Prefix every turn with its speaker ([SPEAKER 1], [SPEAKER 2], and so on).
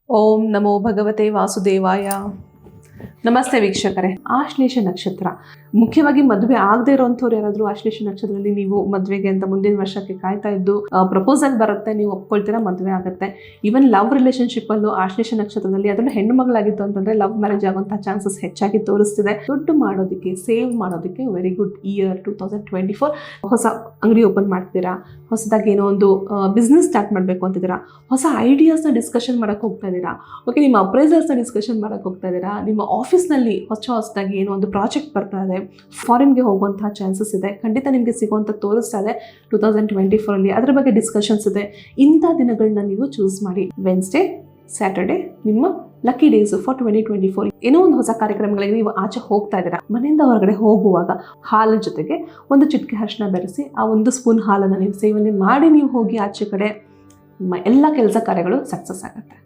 [SPEAKER 1] ಓಂ ನಮೋ ಭಗವತೆ ವಾಸುದೇವಾಯ. ನಮಸ್ತೆ ವೀಕ್ಷಕರೇ. ಆಶ್ಲೇಷ ನಕ್ಷತ್ರ, ಮುಖ್ಯವಾಗಿ ಮದುವೆ ಆಗದೆ ಇರೋಂಥವ್ರು ಯಾರಾದರೂ ಆಶ್ಲೇಷ ನಕ್ಷತ್ರದಲ್ಲಿ ನೀವು ಮದುವೆಗೆ ಅಂತ ಮುಂದಿನ ವರ್ಷಕ್ಕೆ ಕಾಯ್ತಾ ಇದ್ದು ಪ್ರಪೋಸಲ್ ಬರುತ್ತೆ, ನೀವು ಒಪ್ಕೊಳ್ತೀರಾ, ಮದುವೆ ಆಗುತ್ತೆ. ಈವನ್ ಲವ್ ರಿಲೇಷನ್ಶಿಪ್ಪಲ್ಲೂ ಆಶ್ಲೇಷ ನಕ್ಷತ್ರದಲ್ಲಿ ಅದನ್ನು ಹೆಣ್ಣು ಮಗಳಾಗಿತ್ತು ಅಂತಂದರೆ ಲವ್ ಮ್ಯಾರೇಜ್ ಆಗುವಂಥ ಚಾನ್ಸಸ್ ಹೆಚ್ಚಾಗಿ ತೋರಿಸ್ತಿದೆ. ದುಡ್ಡು ಮಾಡೋದಕ್ಕೆ, ಸೇವ್ ಮಾಡೋದಕ್ಕೆ ವೆರಿ ಗುಡ್ ಇಯರ್ 2024. ಹೊಸ ಅಂಗಡಿ ಓಪನ್ ಮಾಡ್ತೀರಾ, ಹೊಸದಾಗಿ ಏನೋ ಒಂದು ಬಿಸ್ನೆಸ್ ಸ್ಟಾರ್ಟ್ ಮಾಡಬೇಕು ಅಂತಿದ್ದೀರಾ, ಹೊಸ ಐಡಿಯಾಸ್ನ ಡಿಸ್ಕಷನ್ ಮಾಡೋಕ್ಕೆ ಹೋಗ್ತಾ ಇದ್ದೀರಾ, ಓಕೆ, ನಿಮ್ಮ ಅಪ್ರೈಸರ್ಸ್ನ ಡಿಸ್ಕಷನ್ ಮಾಡೋಕ್ಕೆ ಹೋಗ್ತಾ ಇದ್ದೀರಾ, ನಿಮ್ಮ ಆಫೀಸ್ನಲ್ಲಿ ಹೊಸದಾಗಿ ಏನೋ ಒಂದು ಪ್ರಾಜೆಕ್ಟ್ ಬರ್ತಾ ಇದೆ, ಫಾರಿನ್ಗೆ ಹೋಗುವಂತಹ ಚಾನ್ಸಸ್ ಇದೆ, ಖಂಡಿತ ನಿಮಗೆ ಸಿಗುವಂಥ ತೋರಿಸ್ತಾ ಇದೆ 2024ಅಲ್ಲಿ. ಅದರ ಬಗ್ಗೆ ಡಿಸ್ಕಷನ್ಸ್ ಇದೆ. ಇಂಥ ದಿನಗಳನ್ನ ನೀವು ಚೂಸ್ ಮಾಡಿ. ವೆನ್ಸ್ಡೇ, ಸ್ಯಾಟರ್ಡೆ ನಿಮ್ಮ ಲಕ್ಕಿ ಡೇಸ್ ಫಾರ್ 2024. ಏನೋ ಒಂದು ಹೊಸ ಕಾರ್ಯಕ್ರಮಗಳಿಗೆ ನೀವು ಆಚೆ ಹೋಗ್ತಾ ಇದ್ದೀರಾ, ಮನೆಯಿಂದ ಹೊರಗಡೆ ಹೋಗುವಾಗ ಹಾಲಿನ ಜೊತೆಗೆ ಒಂದು ಚಿಟಿಕೆ ಅರಿಶಿನ ಬೆರೆಸಿ ಆ 1 ಸ್ಪೂನ್ ಹಾಲನ್ನು ನೀವು ಸೇವನೆ ಮಾಡಿ ನೀವು ಹೋಗಿ ಆಚೆ ಕಡೆ, ಎಲ್ಲ ಕೆಲಸ ಕಾರ್ಯಗಳು ಸಕ್ಸಸ್ ಆಗುತ್ತೆ.